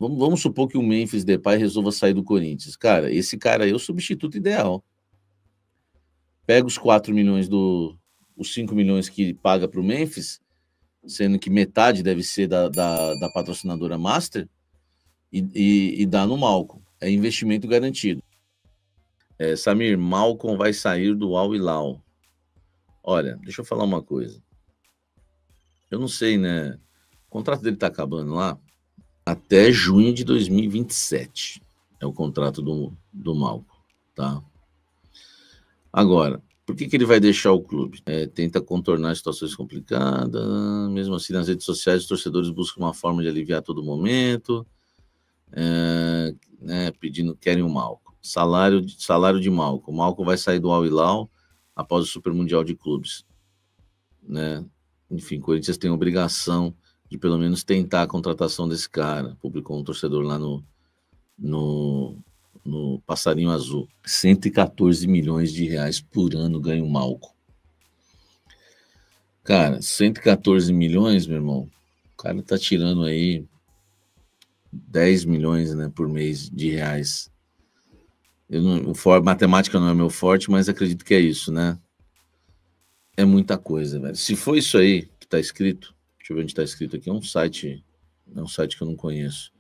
Vamos supor que o Memphis Depay resolva sair do Corinthians. Cara, esse cara aí é o substituto ideal. Pega os 4 milhões os 5 milhões que paga para o Memphis, sendo que metade deve ser da patrocinadora Master, e dá no Malcom. É investimento garantido. Samir, Malcom vai sair do Al Hilal. Olha, deixa eu falar uma coisa. Eu não sei, né? O contrato dele tá acabando lá até junho de 2027. É o contrato do Malcom, tá? Agora, por que ele vai deixar o clube? Tenta contornar situações complicadas, mesmo assim nas redes sociais os torcedores buscam uma forma de aliviar a todo momento, querem o Malcom. Salário de Malcom. O Malcom vai sair do Al Hilal após o Super Mundial de Clubes, né? Enfim, o Corinthians tem a obrigação de pelo menos tentar a contratação desse cara. Publicou um torcedor lá no Passarinho Azul. 114 milhões de reais por ano ganha o Malcom. Cara, 114 milhões, meu irmão, o cara tá tirando aí 10 milhões, né, por mês de reais. Matemática não é meu forte, mas acredito que é isso, né? É muita coisa, velho. Se for isso aí que tá escrito, deixa eu ver onde tá escrito aqui, é um site que eu não conheço.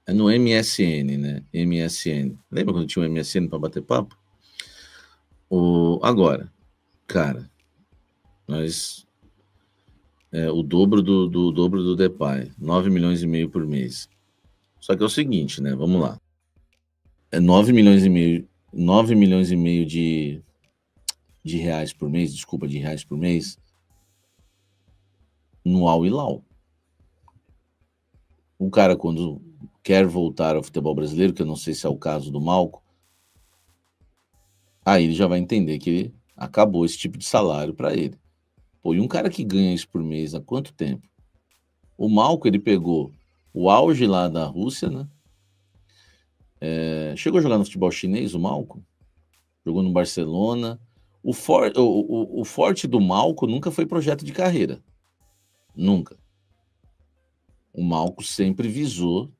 É no MSN, né? MSN. Lembra quando tinha o MSN para bater papo? Agora, cara, o dobro do Depay, 9 milhões e meio por mês. Só que é o seguinte, né? Vamos lá. 9 milhões e meio de reais por mês, desculpa, de reais por mês, no Al Hilal. O cara, quando quer voltar ao futebol brasileiro, que eu não sei se é o caso do Malcom, aí ele já vai entender que acabou esse tipo de salário para ele. Pô, e um cara que ganha isso por mês há quanto tempo? O Malcom, ele pegou o auge lá da Rússia, né? Chegou a jogar no futebol chinês, o Malcom? Jogou no Barcelona. O forte do Malcom nunca foi projeto de carreira. Nunca. O Malcom sempre visou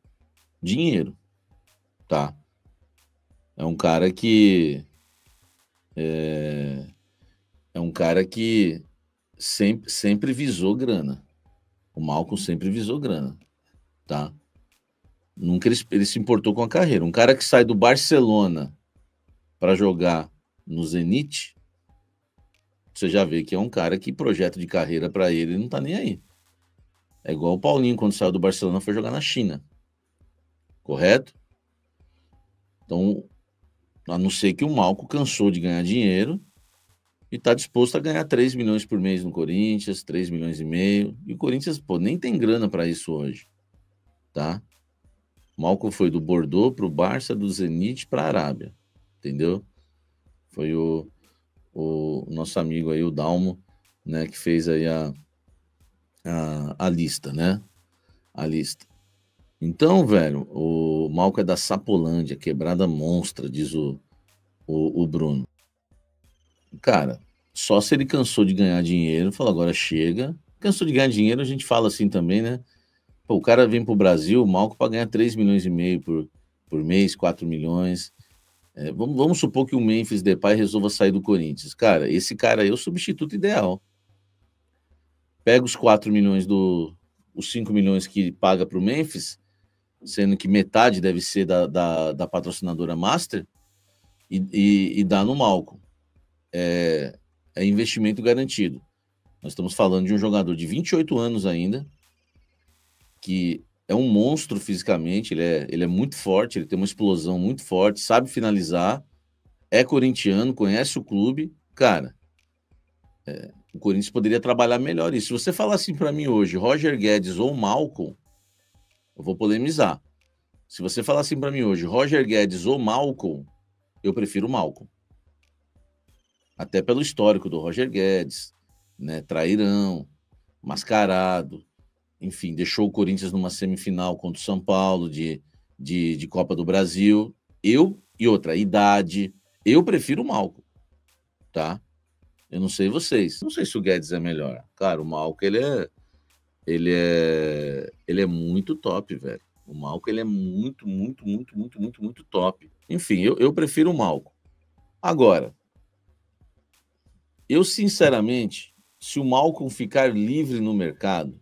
dinheiro, tá? É um cara que sempre visou grana. O Malcom sempre visou grana, tá? Nunca ele se importou com a carreira. Um cara que sai do Barcelona para jogar no Zenit, você já vê que é um cara que projeto de carreira para ele não tá nem aí. É igual o Paulinho quando saiu do Barcelona foi jogar na China. Correto? Então, a não ser que o Malcom cansou de ganhar dinheiro e está disposto a ganhar 3 milhões por mês no Corinthians, 3 milhões e meio. E o Corinthians, pô, nem tem grana para isso hoje, tá? O Malcom foi do Bordeaux para o Barça, do Zenit para a Arábia, entendeu? Foi o nosso amigo aí, o Dalmo, né, que fez aí a lista, né? A lista. Então, velho, o Malcom é da Sapolândia, quebrada monstra, diz o Bruno. Cara, só se ele cansou de ganhar dinheiro, falou, agora chega. Cansou de ganhar dinheiro, a gente fala assim também, né? Pô, o cara vem pro Brasil, o Malcom, para ganhar 3 milhões e meio por mês, 4 milhões. Vamos supor que o Memphis Depay resolva sair do Corinthians. Cara, esse cara aí é o substituto ideal. Pega os 4 milhões os 5 milhões que paga para o Memphis, sendo que metade deve ser da patrocinadora Master, e dá no Malcom. É investimento garantido. Nós estamos falando de um jogador de 28 anos ainda, que é um monstro fisicamente, ele é muito forte, ele tem uma explosão muito forte, sabe finalizar, é corintiano, conhece o clube. Cara, o Corinthians poderia trabalhar melhor isso. Se você falar assim para mim hoje, Roger Guedes ou Malcom, eu vou polemizar. Se você falar assim para mim hoje, Roger Guedes ou Malcom, eu prefiro o Malcom. Até pelo histórico do Roger Guedes, né? Trairão, mascarado, enfim, deixou o Corinthians numa semifinal contra o São Paulo de Copa do Brasil. E outra, idade, eu prefiro o Malcom, tá? Eu não sei vocês. Não sei se o Guedes é melhor. Claro, o Malcom, ele é muito top, velho. O Malcom, ele é muito, muito, muito, muito, muito, muito top. Enfim, eu prefiro o Malcom. Agora, eu sinceramente, se o Malcom ficar livre no mercado,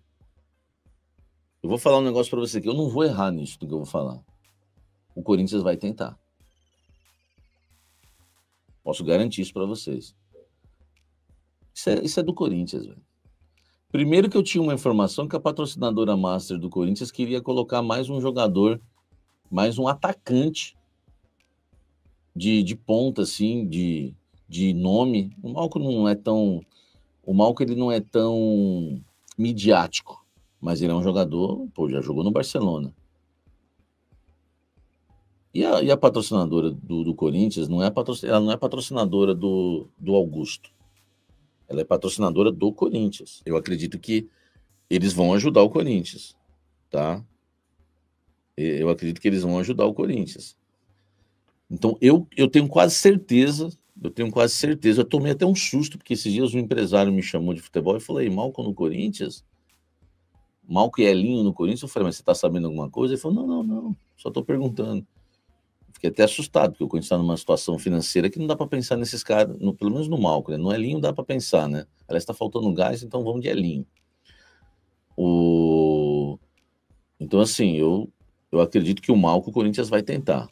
eu vou falar um negócio para você que eu não vou errar nisso do que eu vou falar. O Corinthians vai tentar. Posso garantir isso para vocês. Isso é do Corinthians, velho. Primeiro que eu tinha uma informação que a patrocinadora master do Corinthians queria colocar mais um jogador, mais um atacante de ponta, assim, de nome. O Malcom ele não é tão midiático, mas ele é um jogador, pô, já jogou no Barcelona. E a patrocinadora do Corinthians ela não é patrocinadora do Augusto. Ela é patrocinadora do Corinthians. Eu acredito que eles vão ajudar o Corinthians, tá? Eu acredito que eles vão ajudar o Corinthians. Então, eu tenho quase certeza, eu tomei até um susto, porque esses dias um empresário me chamou de futebol e falei, Malcom no Corinthians? Malcom e Elinho no Corinthians? Eu falei, mas você tá sabendo alguma coisa? Ele falou, não, só tô perguntando. Fiquei até assustado, porque o Corinthians está numa situação financeira que não dá para pensar nesses caras, pelo menos no Malcom, né? No Elinho dá para pensar, né? Aliás, está faltando gás, então vamos de Elinho. Então, assim, eu acredito que o Malcom o Corinthians vai tentar.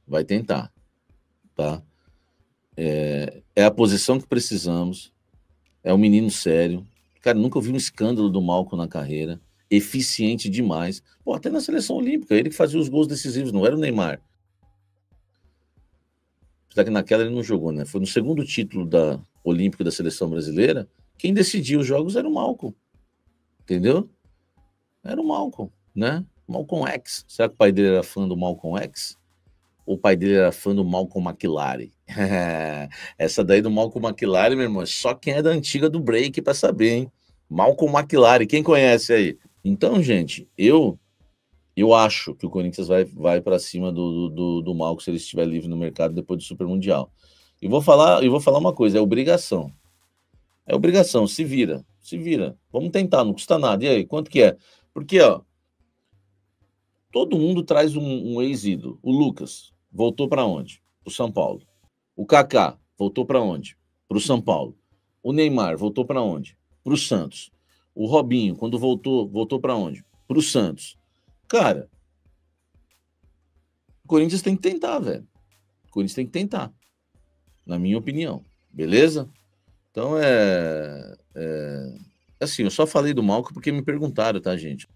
Vai tentar, tá? É a posição que precisamos, é um menino sério. Cara, nunca vi um escândalo do Malcom na carreira, eficiente demais. Pô, até na seleção olímpica, ele que fazia os gols decisivos, não era o Neymar. Apesar que naquela ele não jogou, né? Foi no segundo título olímpico da seleção brasileira, quem decidia os jogos era o Malcom, entendeu? Era o Malcom, né? Malcom X. Será que o pai dele era fã do Malcom X? Ou o pai dele era fã do Malcom McLaren? Essa daí do Malcom McLaren, meu irmão, só quem é da antiga do break para saber, hein? Malcom McLaren, quem conhece aí? Então, gente, eu acho que o Corinthians vai para cima do Malcom se ele estiver livre no mercado depois do Super Mundial. E vou falar uma coisa, é obrigação. É obrigação, se vira. Vamos tentar, não custa nada. E aí, quanto que é? Porque, ó, todo mundo traz um ex-ídolo. O Lucas voltou para onde? Para o São Paulo. O Kaká voltou para onde? Para o São Paulo. O Neymar voltou para onde? Para o Santos. O Robinho, quando voltou para onde? Para o Santos. Cara, o Corinthians tem que tentar, velho. O Corinthians tem que tentar, na minha opinião. Beleza? Então, assim, eu só falei do Malcom porque me perguntaram, tá, gente?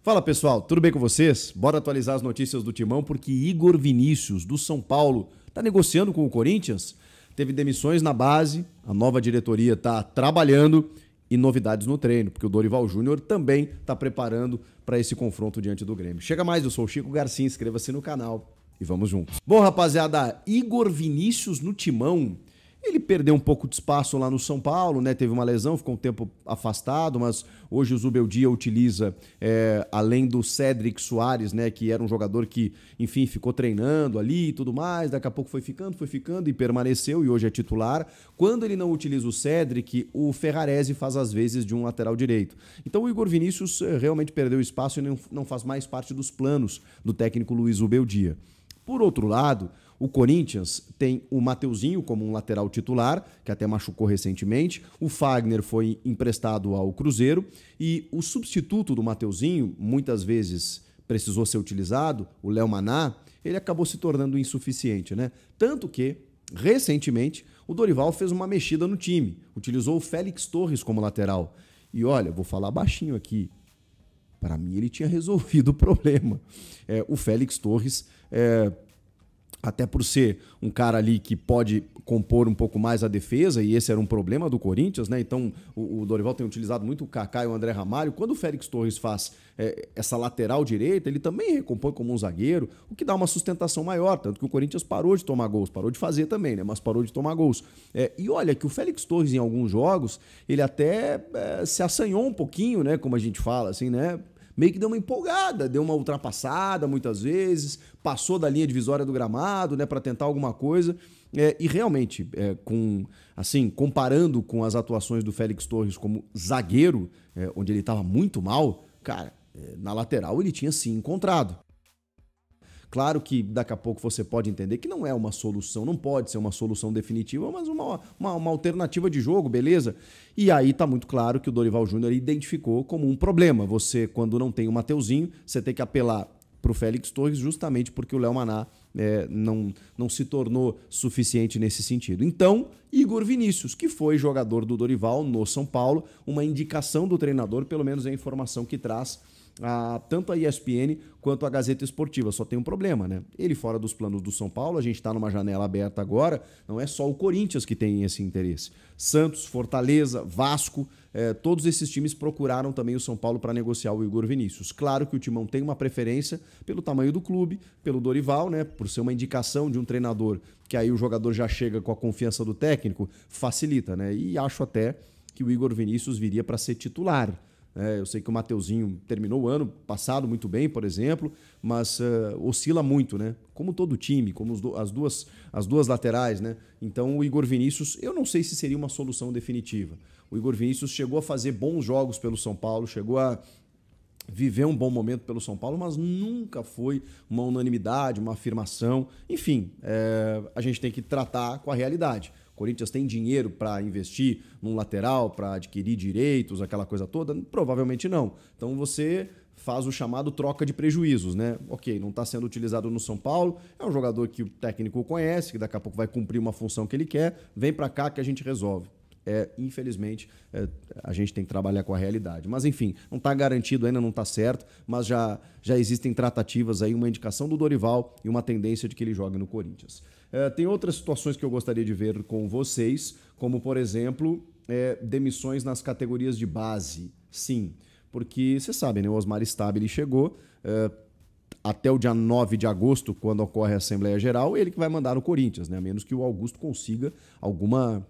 Fala pessoal, tudo bem com vocês? Bora atualizar as notícias do Timão porque Igor Vinícius, do São Paulo, tá negociando com o Corinthians. Teve demissões na base, a nova diretoria tá trabalhando e novidades no treino, porque o Dorival Júnior também tá preparando para esse confronto diante do Grêmio. Chega mais, eu sou o Chico Garcia, inscreva-se no canal e vamos juntos. Bom, rapaziada, Igor Vinícius no Timão. Ele perdeu um pouco de espaço lá no São Paulo, né? Teve uma lesão, ficou um tempo afastado, mas hoje o Zubeldia utiliza, além do Cédric Soares, né? Que era um jogador que, enfim, ficou treinando ali e tudo mais, daqui a pouco foi ficando e permaneceu e hoje é titular. Quando ele não utiliza o Cédric, o Ferrarese faz às vezes de um lateral direito. Então o Igor Vinícius realmente perdeu espaço e não faz mais parte dos planos do técnico Luiz Zubeldia. Por outro lado, o Corinthians tem o Mateuzinho como um lateral titular, que até machucou recentemente. O Fagner foi emprestado ao Cruzeiro e o substituto do Mateuzinho, muitas vezes precisou ser utilizado, o Léo Maná, ele acabou se tornando insuficiente, né? Tanto que, recentemente, o Dorival fez uma mexida no time, utilizou o Félix Torres como lateral. E olha, vou falar baixinho aqui, para mim ele tinha resolvido o problema. O Félix Torres... até por ser um cara ali que pode compor um pouco mais a defesa, e esse era um problema do Corinthians, né? Então o Dorival tem utilizado muito o Kaká e o André Ramalho. Quando o Félix Torres faz essa lateral direita, ele também recompõe como um zagueiro, o que dá uma sustentação maior, tanto que o Corinthians parou de tomar gols, parou de fazer também, né? Mas parou de tomar gols. E olha que o Félix Torres em alguns jogos, ele até se assanhou um pouquinho, né? Como a gente fala, assim, né? meio que deu uma empolgada, deu uma ultrapassada muitas vezes, passou da linha divisória do gramado, né, para tentar alguma coisa. E realmente, comparando com as atuações do Félix Torres como zagueiro, onde ele estava muito mal, cara, na lateral ele tinha sim encontrado. Claro que daqui a pouco você pode entender que não é uma solução, não pode ser uma solução definitiva, mas uma alternativa de jogo, beleza? E aí tá muito claro que o Dorival Júnior identificou como um problema. Você, quando não tem o Mateuzinho, você tem que apelar para o Félix Torres justamente porque o Léo Maná não se tornou suficiente nesse sentido. Então, Igor Vinícius, que foi jogador do Dorival no São Paulo, uma indicação do treinador, pelo menos é a informação que traz tanto a ESPN quanto a Gazeta Esportiva. Só tem um problema, né? Ele fora dos planos do São Paulo, a gente está numa janela aberta agora, não é só o Corinthians que tem esse interesse. Santos, Fortaleza, Vasco, todos esses times procuraram também o São Paulo para negociar o Igor Vinícius. Claro que o Timão tem uma preferência pelo tamanho do clube, pelo Dorival, né? Por ser uma indicação de um treinador, que aí o jogador já chega com a confiança do técnico, facilita, né? E acho até que o Igor Vinícius viria para ser titular. Eu sei que o Mateuzinho terminou o ano passado muito bem, por exemplo, mas oscila muito, né? Como todo time, como as duas laterais, né? Então o Igor Vinícius, eu não sei se seria uma solução definitiva. O Igor Vinícius chegou a fazer bons jogos pelo São Paulo, chegou a viver um bom momento pelo São Paulo, mas nunca foi uma unanimidade, uma afirmação. Enfim, a gente tem que tratar com a realidade. O Corinthians tem dinheiro para investir num lateral, para adquirir direitos, aquela coisa toda? Provavelmente não. Então você faz o chamado troca de prejuízos, né? Ok, não está sendo utilizado no São Paulo, é um jogador que o técnico conhece, que daqui a pouco vai cumprir uma função que ele quer, vem para cá que a gente resolve. Infelizmente, a gente tem que trabalhar com a realidade. Mas, enfim, não está garantido ainda, não está certo, mas já existem tratativas aí, uma indicação do Dorival e uma tendência de que ele jogue no Corinthians. Tem outras situações que eu gostaria de ver com vocês, como, por exemplo, demissões nas categorias de base. Sim, porque você sabe, né? O Osmar Stabile chegou até o dia 9 de agosto, quando ocorre a Assembleia Geral, ele que vai mandar no Corinthians, né? A menos que o Augusto consiga alguma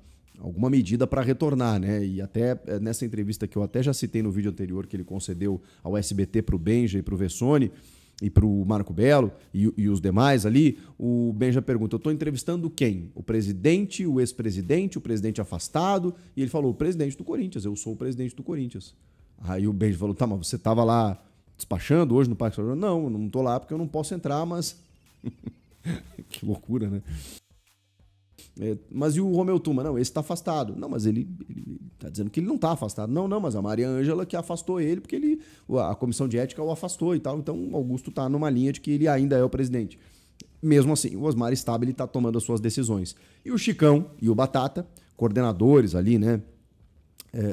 medida para retornar, né? E até nessa entrevista que eu até já citei no vídeo anterior que ele concedeu ao SBT para o Benja e para o Vessone e para o Marco Belo e os demais ali, o Benja pergunta, eu estou entrevistando quem? O presidente, o ex-presidente, o presidente afastado? E ele falou, o presidente do Corinthians, eu sou o presidente do Corinthians. Aí o Benja falou, tá, mas você estava lá despachando hoje no Parque São Jorge? Não, eu não estou lá porque eu não posso entrar, mas... Que loucura, né? Mas e o Romeu Tuma? Não, esse está afastado. Não, mas ele está dizendo que ele não está afastado. Não, mas a Maria Ângela que afastou ele porque a comissão de ética o afastou e tal. Então o Augusto está numa linha de que ele ainda é o presidente. Mesmo assim, o Osmar Stabile está tomando as suas decisões. E o Chicão e o Batata, coordenadores ali, né,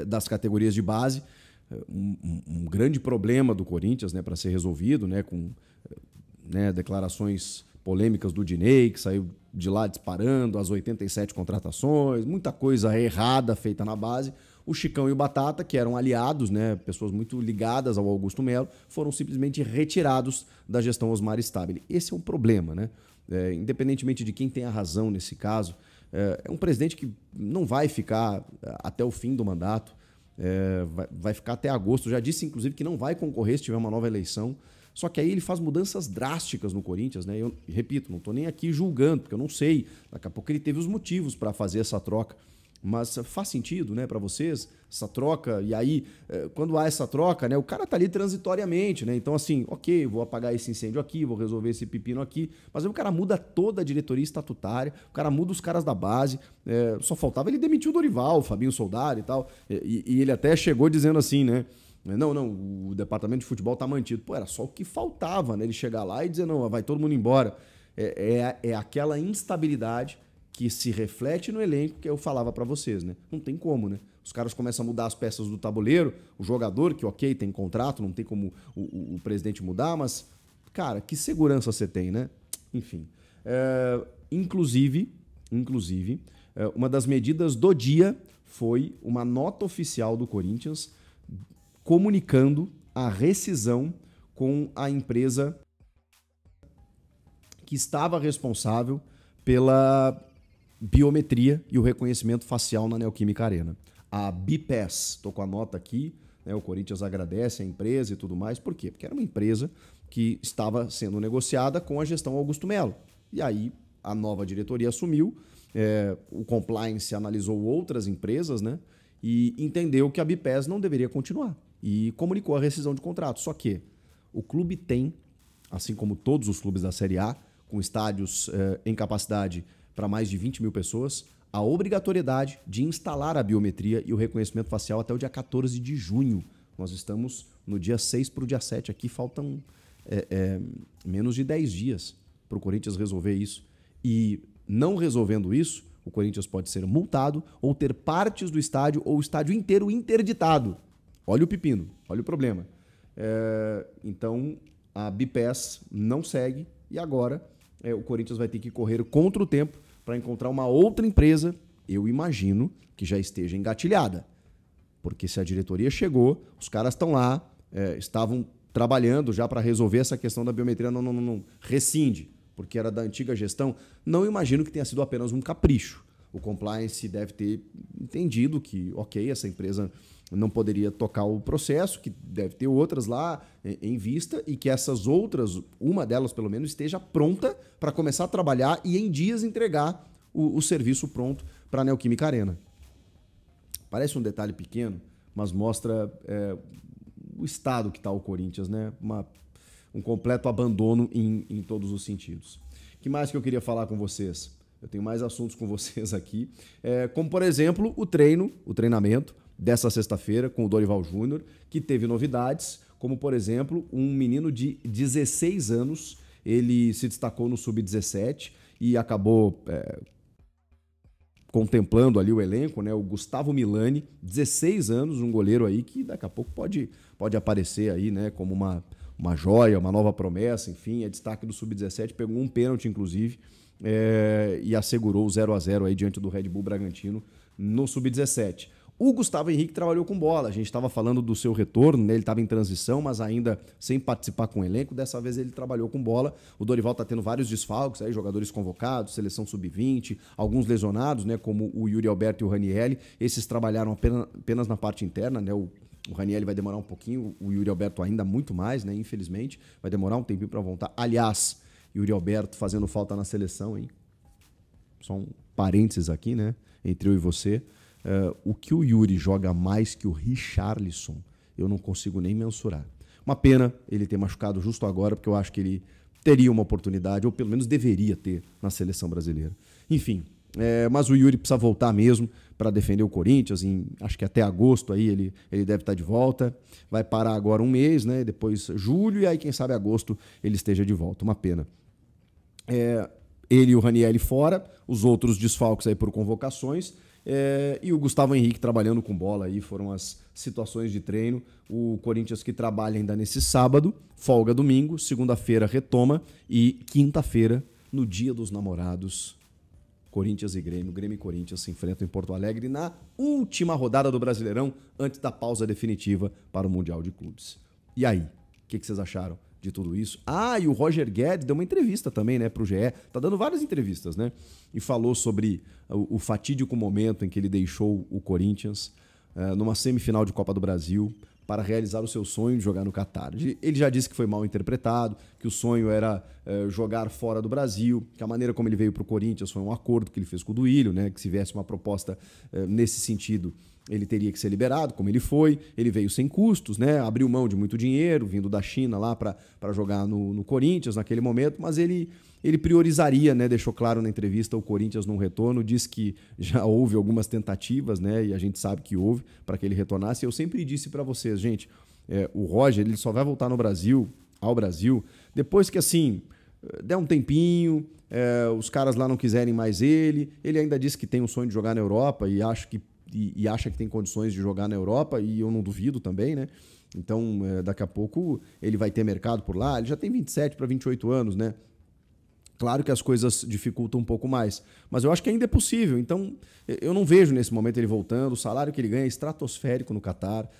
das categorias de base, um grande problema do Corinthians, né, para ser resolvido, né, com declarações polêmicas do Dinei, que saiu de lá disparando, as 87 contratações, muita coisa errada feita na base. O Chicão e o Batata, que eram aliados, né, pessoas muito ligadas ao Augusto Melo, foram simplesmente retirados da gestão Osmar Stabile. Esse é um problema, né? Independentemente de quem tem a razão nesse caso, é um presidente que não vai ficar até o fim do mandato, vai ficar até agosto. Já disse, inclusive, que não vai concorrer se tiver uma nova eleição. Só que aí ele faz mudanças drásticas no Corinthians, né? Eu repito, não estou nem aqui julgando, porque eu não sei. Daqui a pouco ele teve os motivos para fazer essa troca. Mas faz sentido, né, para vocês, essa troca? E aí, quando há essa troca, né, o cara tá ali transitoriamente, né? Então, assim, ok, vou apagar esse incêndio aqui, vou resolver esse pepino aqui. Mas aí o cara muda toda a diretoria estatutária, o cara muda os caras da base. Só faltava ele demitir o Dorival, o Fabinho Soldado e tal. E ele até chegou dizendo assim, né? Não, o departamento de futebol tá mantido. Pô, era só o que faltava, né? Ele chegar lá e dizer, não, vai todo mundo embora. É aquela instabilidade que se reflete no elenco que eu falava para vocês, né? Não tem como, né? Os caras começam a mudar as peças do tabuleiro, o jogador, que ok, tem contrato, não tem como o presidente mudar, mas, cara, que segurança você tem, né? Enfim. Inclusive, uma das medidas do dia foi uma nota oficial do Corinthians comunicando a rescisão com a empresa que estava responsável pela biometria e o reconhecimento facial na Neoquímica Arena. A BPAS, estou com a nota aqui, né? O Corinthians agradece a empresa e tudo mais. Por quê? Porque era uma empresa que estava sendo negociada com a gestão Augusto Melo. E aí a nova diretoria assumiu, o compliance analisou outras empresas, né? E entendeu que a Bipes não deveria continuar. E comunicou a rescisão de contrato. Só que o clube tem, assim como todos os clubes da Série A, com estádios em capacidade para mais de 20 mil pessoas, a obrigatoriedade de instalar a biometria e o reconhecimento facial até o dia 14 de junho. Nós estamos no dia 6 para o dia 7 aqui, faltam menos de 10 dias para o Corinthians resolver isso. E não resolvendo isso, o Corinthians pode ser multado ou ter partes do estádio ou o estádio inteiro interditado. Olha o pepino, olha o problema. Então, a Bipes não segue e agora o Corinthians vai ter que correr contra o tempo para encontrar uma outra empresa, eu imagino, que já esteja engatilhada. Porque se a diretoria chegou, os caras estão lá, estavam trabalhando já para resolver essa questão da biometria, não rescinde, porque era da antiga gestão. Não imagino que tenha sido apenas um capricho. O compliance deve ter entendido que, ok, essa empresa não poderia tocar o processo, que deve ter outras lá em vista e que essas outras, uma delas pelo menos, esteja pronta para começar a trabalhar e em dias entregar o serviço pronto para a Neoquímica Arena. Parece um detalhe pequeno, mas mostra o estado que está o Corinthians, né? Um completo abandono em todos os sentidos. O que mais que eu queria falar com vocês? Eu tenho mais assuntos com vocês aqui, como, por exemplo, o treinamento dessa sexta-feira com o Dorival Júnior, que teve novidades, como, por exemplo, um menino de 16 anos, ele se destacou no Sub-17 e acabou contemplando ali o elenco, né? O Gustavo Milani, 16 anos, um goleiro aí que daqui a pouco pode aparecer aí, né? Como uma joia, uma nova promessa, enfim, é destaque do Sub-17, pegou um pênalti, inclusive, e assegurou o 0-0 aí diante do Red Bull Bragantino no Sub-17. O Gustavo Henrique trabalhou com bola, a gente estava falando do seu retorno, né? Ele estava em transição, mas ainda sem participar com o elenco, dessa vez ele trabalhou com bola. O Dorival está tendo vários desfalques, aí, jogadores convocados, seleção sub-20, alguns lesionados, né? Como o Yuri Alberto e o Ranielli, esses trabalharam apenas na parte interna, né? O Ranielli vai demorar um pouquinho, o Yuri Alberto ainda muito mais, né? Infelizmente, vai demorar um tempinho para voltar. Aliás, Yuri Alberto fazendo falta na seleção, hein? Só um parênteses aqui, né? Entre eu e você. O que o Yuri joga mais que o Richarlison, eu não consigo nem mensurar. Uma pena ele ter machucado justo agora, porque eu acho que ele teria uma oportunidade, ou pelo menos deveria ter, na seleção brasileira. Enfim, mas o Yuri precisa voltar mesmo para defender o Corinthians. Acho que até agosto aí ele deve estar de volta. Vai parar agora um mês, né? Depois julho, e aí quem sabe agosto ele esteja de volta. Uma pena. Ele e o Ranielli fora, os outros desfalques aí por convocações. E o Gustavo Henrique trabalhando com bola aí, foram as situações de treino. O Corinthians que trabalha ainda nesse sábado, folga domingo, segunda-feira retoma e quinta-feira, no Dia dos Namorados, Corinthians e Grêmio e Corinthians se enfrentam em Porto Alegre na última rodada do Brasileirão, antes da pausa definitiva para o Mundial de Clubes. E aí, o que vocês acharam de tudo isso? E o Roger Guedes deu uma entrevista também, né, pro GE. Tá dando várias entrevistas, né? E falou sobre o fatídico momento em que ele deixou o Corinthians numa semifinal de Copa do Brasil para realizar o seu sonho de jogar no Catar. Ele já disse que foi mal interpretado, que o sonho era jogar fora do Brasil, que a maneira como ele veio pro Corinthians foi um acordo que ele fez com o Duílio, né, que se viesse uma proposta nesse sentido, ele teria que ser liberado, como ele foi. Ele veio sem custos, né? Abriu mão de muito dinheiro, vindo da China lá para jogar no Corinthians naquele momento, mas ele priorizaria, né? Deixou claro na entrevista o Corinthians num retorno, disse que já houve algumas tentativas, né? E a gente sabe que houve para que ele retornasse. Eu sempre disse para vocês, gente, o Roger ele só vai voltar ao Brasil, depois que assim der um tempinho, os caras lá não quiserem mais ele. Ele ainda disse que tem um sonho de jogar na Europa e acha que tem condições de jogar na Europa, e eu não duvido também, né? Então, daqui a pouco ele vai ter mercado por lá. Ele já tem 27 para 28 anos, né? Claro que as coisas dificultam um pouco mais, mas eu acho que ainda é possível. Então, eu não vejo nesse momento ele voltando. O salário que ele ganha é estratosférico no Catar.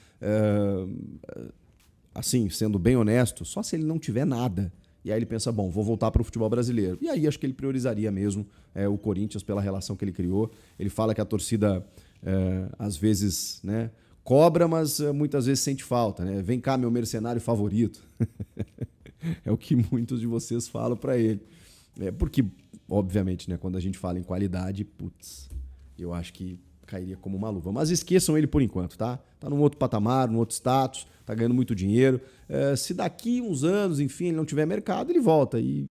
Assim, sendo bem honesto, só se ele não tiver nada. E aí ele pensa, bom, vou voltar para o futebol brasileiro. E aí acho que ele priorizaria mesmo o Corinthians pela relação que ele criou. Ele fala que a torcida, às vezes, né, Cobra, mas muitas vezes sente falta, né? Vem cá, meu mercenário favorito. É o que muitos de vocês falam para ele. Porque, obviamente, né, quando a gente fala em qualidade, putz, eu acho que cairia como uma luva. Mas esqueçam ele por enquanto, tá? Tá num outro patamar, num outro status, tá ganhando muito dinheiro. Se daqui uns anos, enfim, ele não tiver mercado, ele volta. E